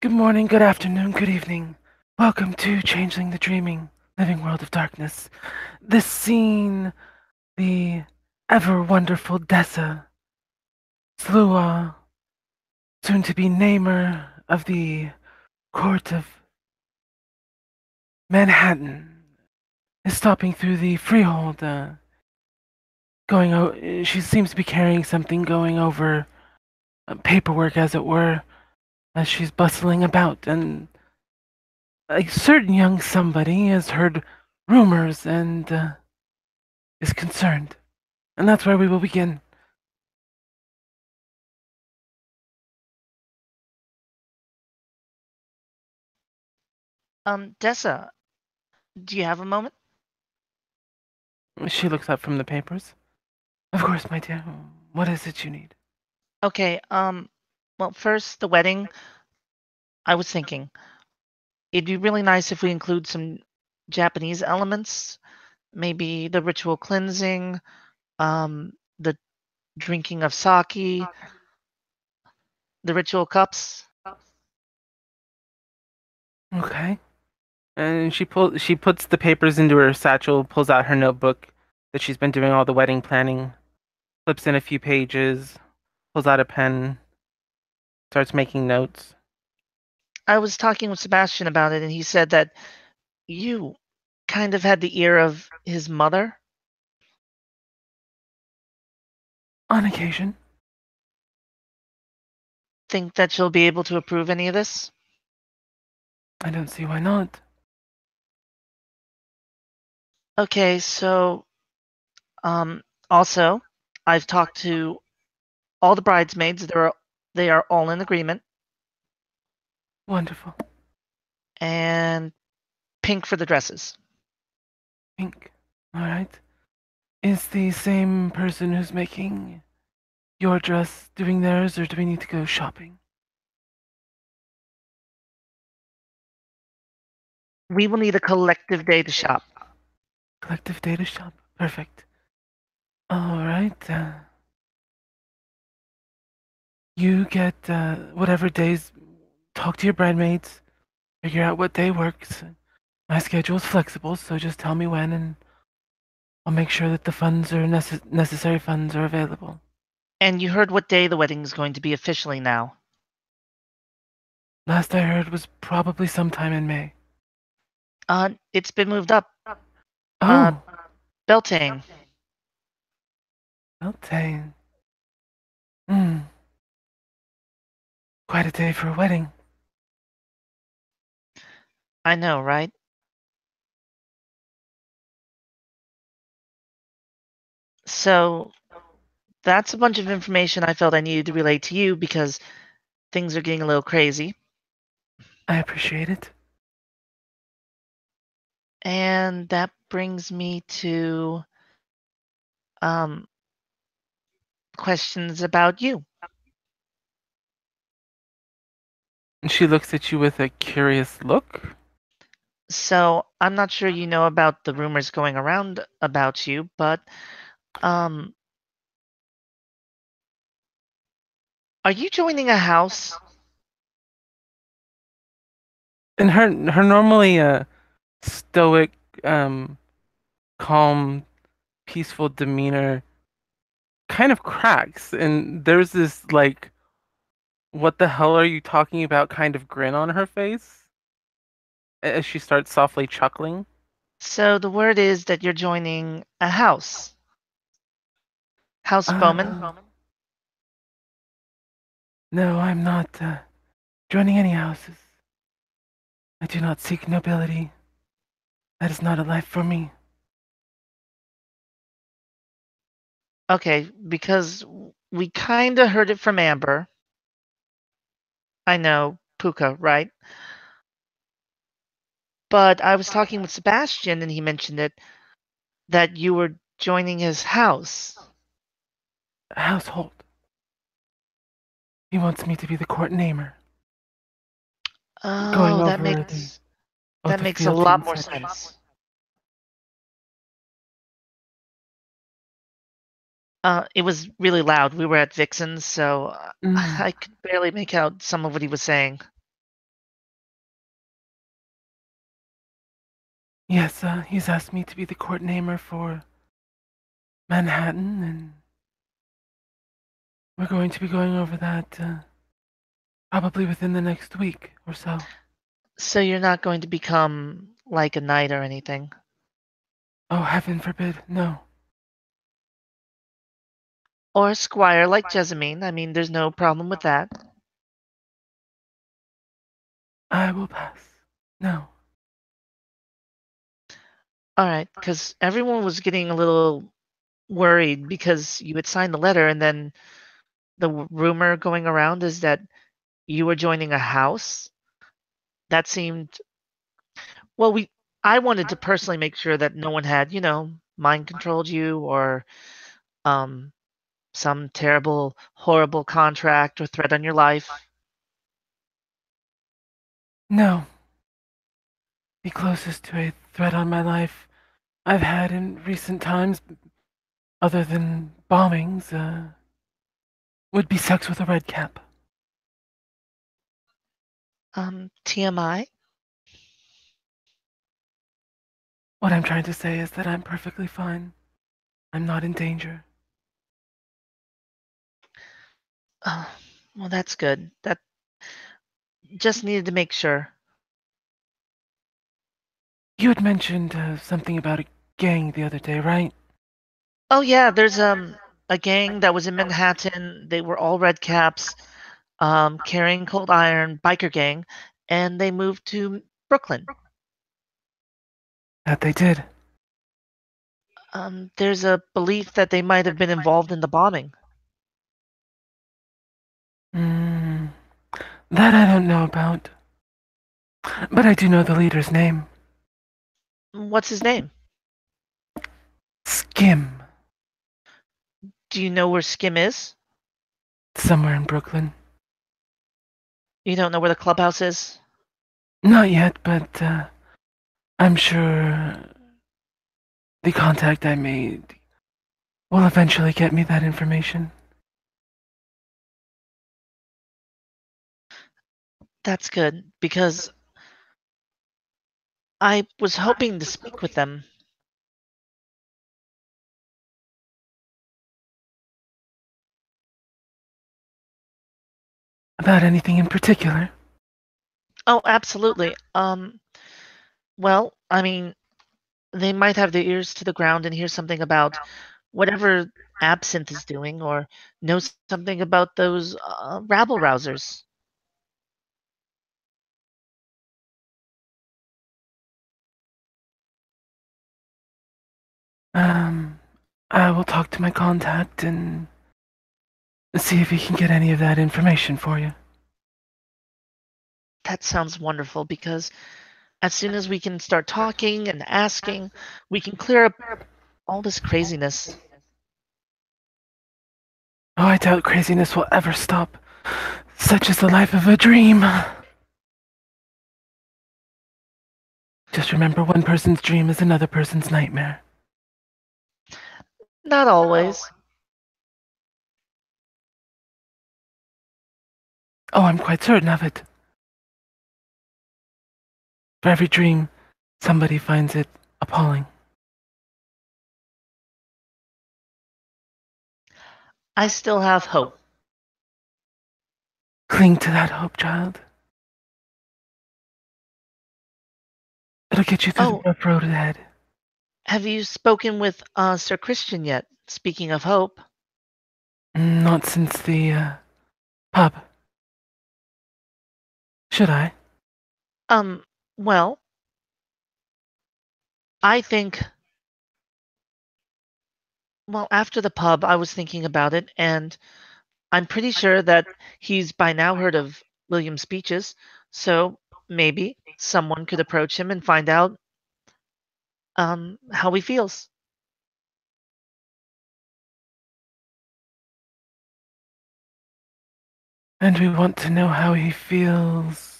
Good morning, good afternoon, good evening. Welcome to Changeling the Dreaming, Living World of Darkness. This scene, the ever wonderful Dessa, Slua, soon to be namer of the Court of Manhattan, is stopping through the freehold, she seems to be carrying something going over paperwork, as it were, as she's bustling about, and a certain young somebody has heard rumors and is concerned. And that's where we will begin. Dessa, do you have a moment? She looks up from the papers. Of course, my dear. What is it you need? Okay, well, first, the wedding. I was thinking it'd be really nice if we include some Japanese elements, maybe the ritual cleansing, the drinking of sake, the ritual cups. Okay. And she puts the papers into her satchel, pulls out her notebook that she's been doing all the wedding planning, flips in a few pages, pulls out a pen, starts making notes. I was talking with Sebastian about it, and he said that you kind of had the ear of his mother. On occasion. Think that she'll be able to approve any of this? I don't see why not. Okay, so also, I've talked to all the bridesmaids. They are all in agreement. Wonderful. And pink for the dresses. Pink. Alright. Is the same person who's making your dress doing theirs, or do we need to go shopping? We will need a collective day to shop. Collective data shop. Perfect. Alright. You get whatever days, talk to your bridesmaids, figure out what day works. My schedule is flexible, so just tell me when and I'll make sure that the funds are necessary funds are available. And you heard what day the wedding is going to be officially now. Last I heard was probably sometime in May. It's been moved up. Uh, Oh, Beltane. Beltane. Hmm, quite a day for a wedding. I know, right? So that's a bunch of information I felt I needed to relay to you because things are getting a little crazy. I appreciate it. And that brings me to um, questions about you. And she looks at you with a curious look. So I'm not sure you know about the rumors going around about you, but um, are you joining a house? And her normally stoic, um, calm, peaceful demeanor kind of cracks, and there's this like, what the hell are you talking about kind of grin on her face as she starts softly chuckling. So the word is that you're joining a house. House Bowman. Um, no, I'm not joining any houses. I do not seek nobility. That is not a life for me. Okay, because we kind of heard it from Amber. I know, Puka, right? But I was talking with Sebastian and he mentioned it that you were joining his house. A household. He wants me to be the court namer, going Oh, over the that oath of makes a fealty lot and more such. sense. It was really loud. We were at Vixen's, so Mm. I could barely make out some of what he was saying. Yes, he's asked me to be the court namer for Manhattan, and we're going to be going over that probably within the next week or so. So you're not going to become like a knight or anything? Oh, heaven forbid, no. Or a squire like Jessamine? I mean, there's no problem with that. I will pass. No. All right, because everyone was getting a little worried because you had signed the letter, and then the rumor going around is that you were joining a house. That seemed well. We I wanted to personally make sure that no one had, mind controlled you or um some terrible, horrible contract or threat on your life. No. The closest to a threat on my life I've had in recent times, other than bombings, would be sex with a red cap. TMI. What I'm trying to say is that I'm perfectly fine. I'm not in danger. Oh, well, that's good. That just needed to make sure. You had mentioned something about a gang the other day, right? Oh yeah, there's a gang that was in Manhattan. They were all red caps, carrying cold iron, biker gang, and they moved to Brooklyn. That they did. There's a belief that they might have been involved in the bombing. Mm, that I don't know about. But I do know the leader's name. What's his name? Skim. Do you know where Skim is? Somewhere in Brooklyn. You don't know where the clubhouse is? Not yet, but I'm sure the contact I made will eventually get me that information. That's good because I was hoping to speak with them. About anything in particular? Oh, absolutely. Well, I mean, they might have their ears to the ground and hear something about whatever Absinthe is doing or know something about those rabble rousers. Um, I will talk to my contact and see if he can get any of that information for you. That sounds wonderful because as soon as we can start talking and asking, we can clear up all this craziness. Oh, I doubt craziness will ever stop. Such is the life of a dream. Just remember, one person's dream is another person's nightmare. Not always. Oh, I'm quite certain of it. For every dream, somebody finds it appalling. I still have hope. Cling to that hope, child. It'll get you through the Oh, rough road ahead. have you spoken with Sir Christian yet? Speaking of hope. Not since the pub. Should I? Um, well, I think, well, after the pub, I was thinking about it, and I'm pretty sure that he's by now heard of William's speeches, so maybe someone could approach him and find out how he feels. And we want to know how he feels.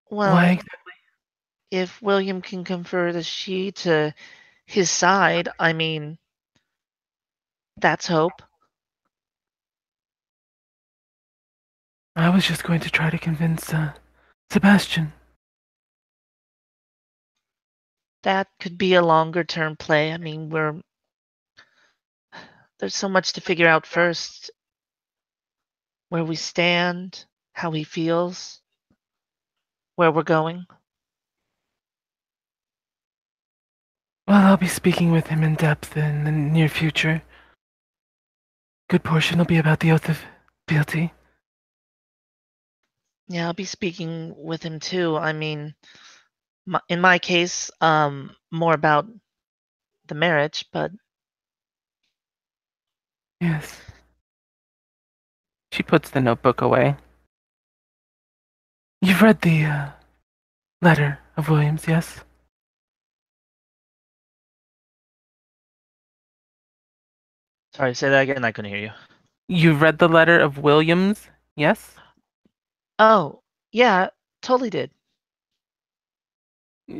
Why Well, if William can convert a she to his side, I mean, that's hope. I was just going to try to convince Sebastian. That could be a longer term play. I mean, there's so much to figure out first. Where we stand, how he feels, where we're going. Well, I'll be speaking with him in depth in the near future. Good portion will be about the oath of fealty. Yeah, I'll be speaking with him too. I mean, in my case, more about the marriage, but Yes. She puts the notebook away. You've read the letter of Williams, yes? sorry, say that again. I couldn't hear you. You've read the letter of Williams, yes? Oh, yeah, totally did.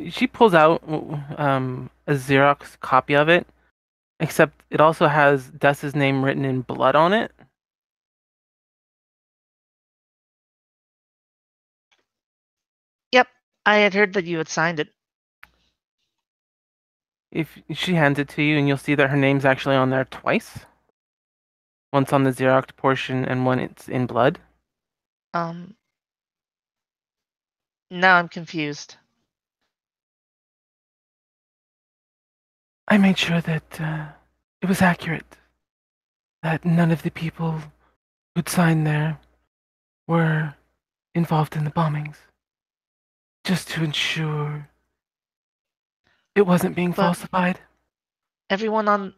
She pulls out a Xerox copy of it, except it also has Dessa's name written in blood on it. Yep, I had heard that you had signed it. If she hands it to you, and you'll see that her name's actually on there twice. Once on the Xerox portion, and one it's in blood. Um, now I'm confused. I made sure that it was accurate. That none of the people who'd signed there were involved in the bombings. Just to ensure it wasn't being But falsified. everyone on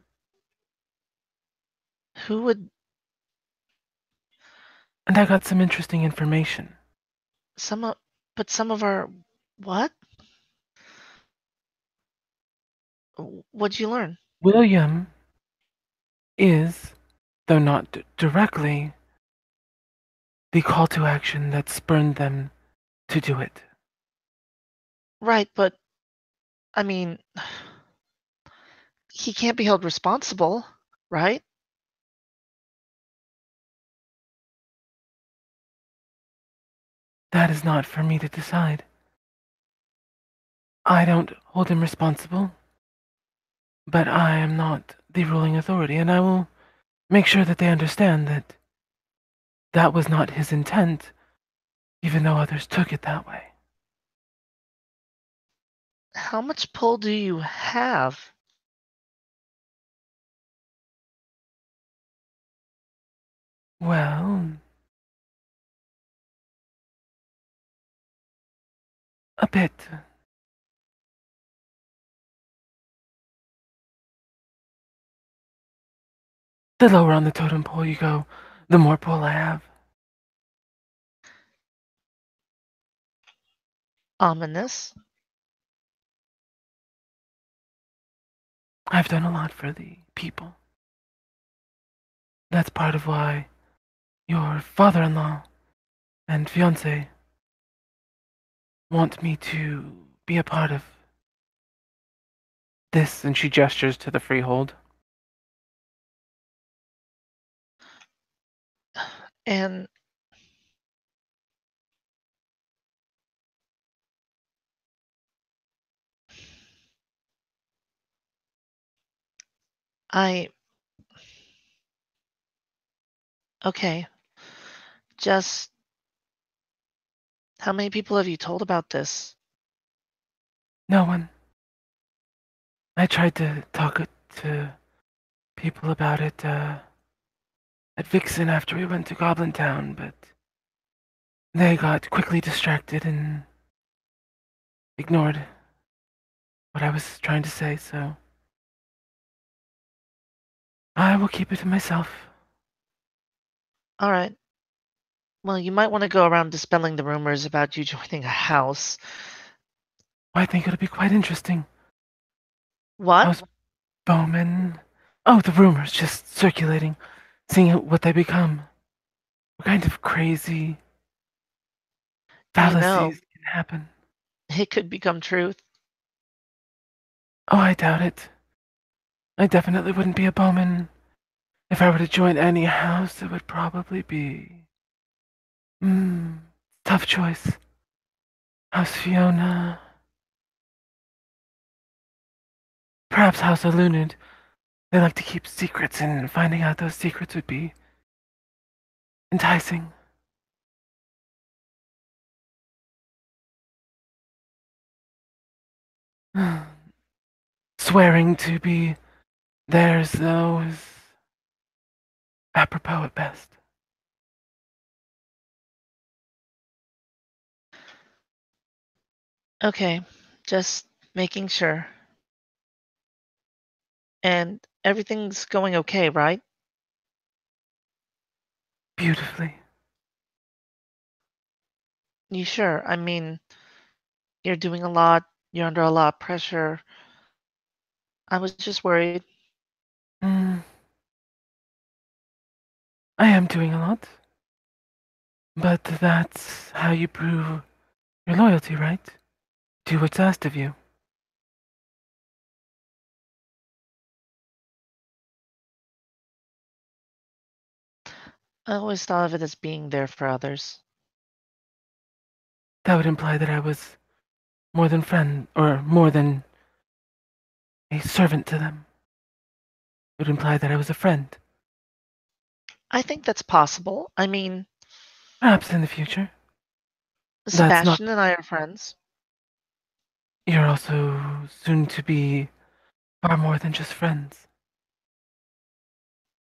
who would And I got some interesting information. some of, but some of our what? What'd you learn? William is, though not directly, the call to action that spurned them to do it. Right, but I mean, he can't be held responsible, right? That is not for me to decide. I don't hold him responsible, but I am not the ruling authority, and I will make sure that they understand that that was not his intent, even though others took it that way. How much pull do you have? Well, a bit. The lower on the totem pole you go, the more pull I have. Ominous. I've done a lot for the people. That's part of why your father-in-law and fiance want me to be a part of this, and she gestures to the freehold. And I, okay, just how many people have you told about this? No one. I tried to talk to people about it at Vixen after we went to Goblin Town, but they got quickly distracted and ignored what I was trying to say, so I will keep it to myself. All right. Well, you might want to go around dispelling the rumors about you joining a house. I think it'll be quite interesting. What? How's Bowman? Oh, the rumors just circulating, seeing what they become. What kind of crazy You know, fallacies can happen. it could become truth. Oh, I doubt it. I definitely wouldn't be a Bowman. If I were to join any house, it would probably be. Tough choice. House Fiona. Perhaps House LWoD, they like to keep secrets, and finding out those secrets would be enticing. Swearing to be theirs, though, is apropos at best. Okay, just making sure. And everything's going okay, right? Beautifully. You sure? I mean, you're doing a lot, you're under a lot of pressure. I was just worried. Mm, I am doing a lot, but that's how you prove your loyalty, right? Do what's asked of you. I always thought of it as being there for others. That would imply that I was more than friend, or more than a servant to them. It would imply that I was a friend. I think that's possible. I mean, Perhaps in the future. That's not. Sebastian and I are friends. You're also soon to be far more than just friends.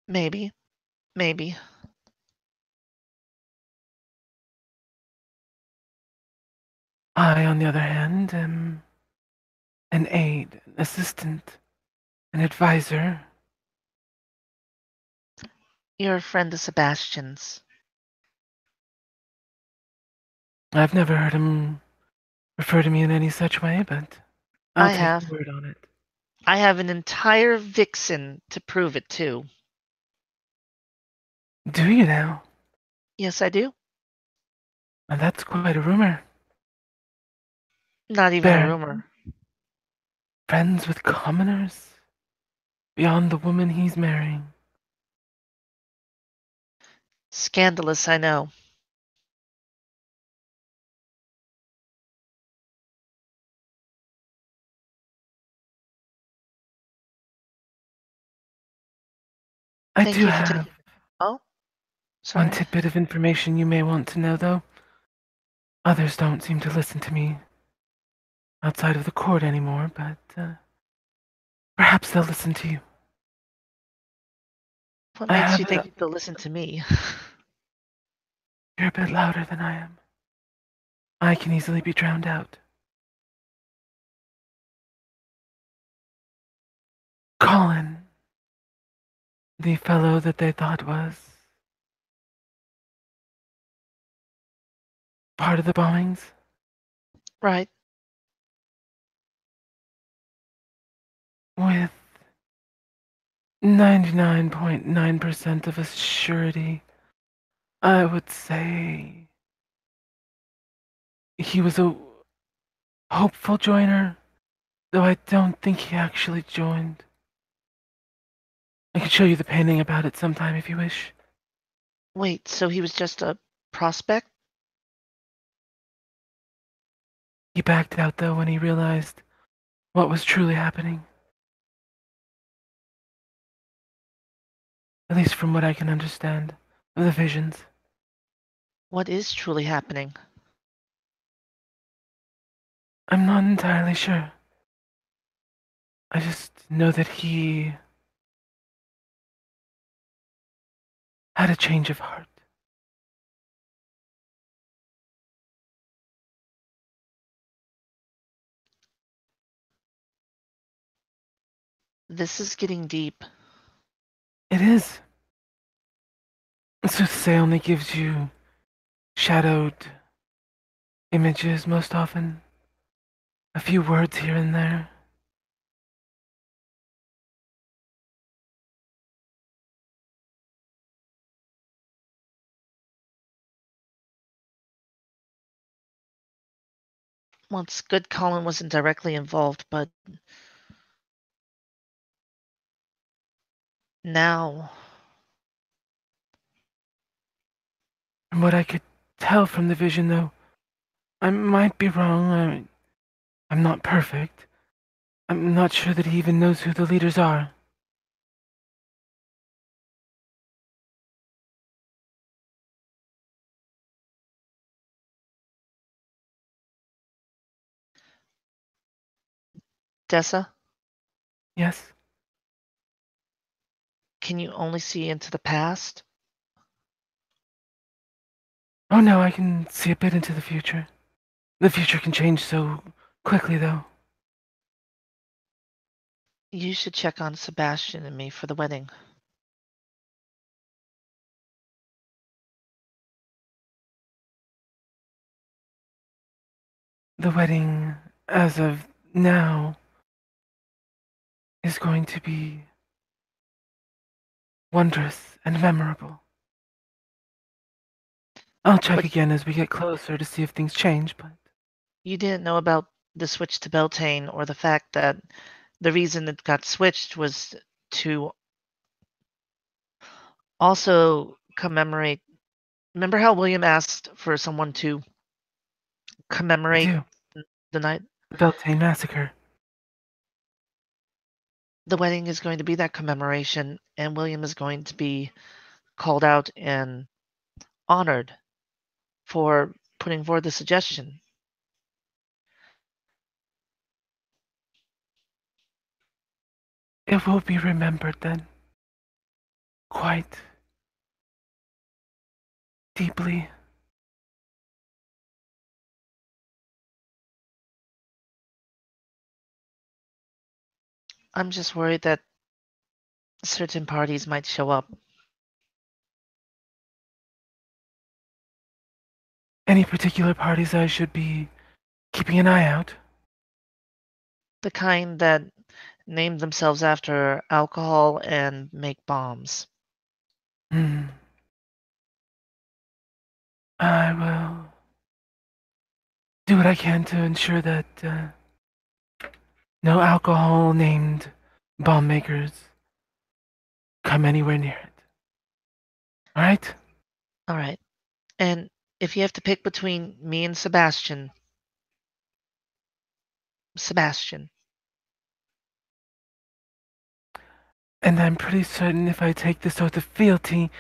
Maybe. Maybe. I, on the other hand, am an aide, an assistant, an advisor. You're a friend of Sebastian's. I've never heard him refer to me in any such way, but I'll I take have. your word on it. I have an entire vixen to prove it too. Do you now? Yes, I do. And that's quite a rumor. Not even a Bear, rumor. friends with commoners? Beyond the woman he's marrying. Scandalous, I know. I Thank do you for have taking. Oh, one sorry. tidbit of information you may want to know, though. Others don't seem to listen to me outside of the court anymore, but perhaps they'll listen to you. What I makes you have think they'll listen to me? You're a bit louder than I am. I can easily be drowned out. Colin, the fellow that they thought was part of the bombings, Right. with 99.9% of a surety, I would say he was a hopeful joiner, though I don't think he actually joined. I can show you the painting about it sometime if you wish. Wait, so he was just a prospect? He backed out though when he realized what was truly happening, at least from what I can understand of the visions. What is truly happening? I'm not entirely sure. I just know that he had a change of heart. This is getting deep. It is. Soothsay only gives you shadowed images most often, a few words here and there. Well, it's good Colin wasn't directly involved, but now. From what I could tell from the vision, though, I might be wrong. I'm not perfect. I'm not sure that he even knows who the leaders are. Dessa, Yes? can you only see into the past? Oh no, I can see a bit into the future. The future can change so quickly, though. You should check on Sebastian and me for the wedding. The wedding, as of now, is going to be wondrous and memorable. I'll check But again as we get closer to see if things change, but you didn't know about the switch to Beltane or the fact that the reason it got switched was to also commemorate. Remember how William asked for someone to I commemorate do. the night? The Beltane Massacre. The wedding is going to be that commemoration, and William is going to be called out and honored for putting forward the suggestion. It will be remembered then. Quite deeply. I'm just worried that certain parties might show up. Any particular parties I should be keeping an eye out? The kind that name themselves after alcohol and make bombs. Hmm. I will do what I can to ensure that no alcohol named bomb makers come anywhere near it. Alright? All right. And if you have to pick between me and Sebastian, Sebastian, And I'm pretty certain if I take this oath of fealty,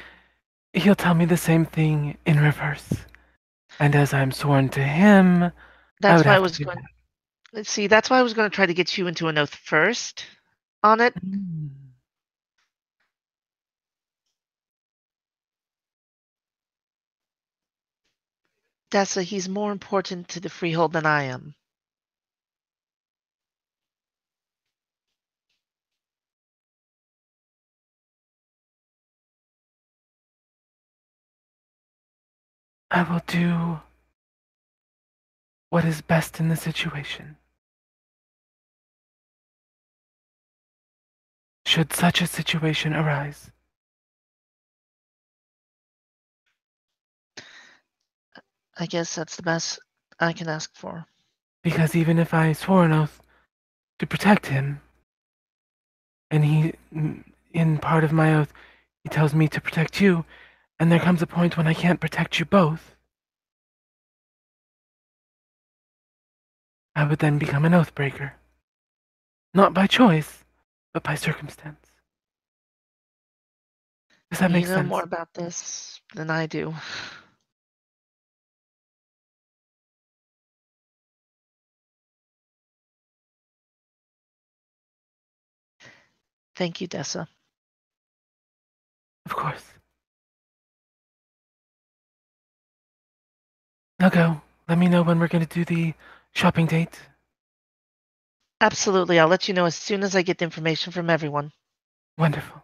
he'll tell me the same thing in reverse. And as I'm sworn to him, I that's would why I have to was do going. that. See, that's why I was going to try to get you into an oath first on it. Hmm. Dessa, he's more important to the Freehold than I am. I will do what is best in the situation. Should such a situation arise. I guess that's the best I can ask for. Because even if I swore an oath to protect him, and in part of my oath, he tells me to protect you, and there comes a point when I can't protect you both, I would then become an oath breaker. Not by choice, but by circumstance. Does that You make know more sense? about this than I do. Thank you, Dessa. Of course. Now go. Let me know when we're going to do the shopping date. Absolutely, I'll let you know as soon as I get the information from everyone. Wonderful.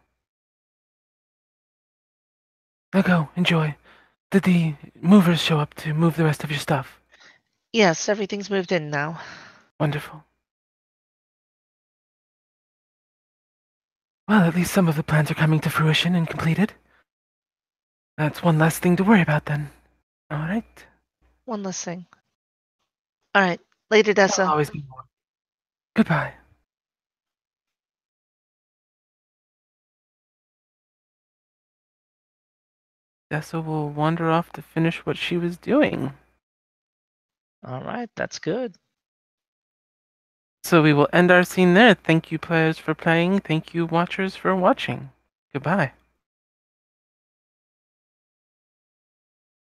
Now go. Enjoy. Did the movers show up to move the rest of your stuff? Yes, everything's moved in now. Wonderful. Well, at least some of the plans are coming to fruition and completed. That's one less thing to worry about then. All right. One less thing. All right, later, There'll Dessa. always be more. Goodbye. Dessa will wander off to finish what she was doing. All right, that's good. So we will end our scene there. Thank you, players, for playing. Thank you, watchers, for watching. Goodbye.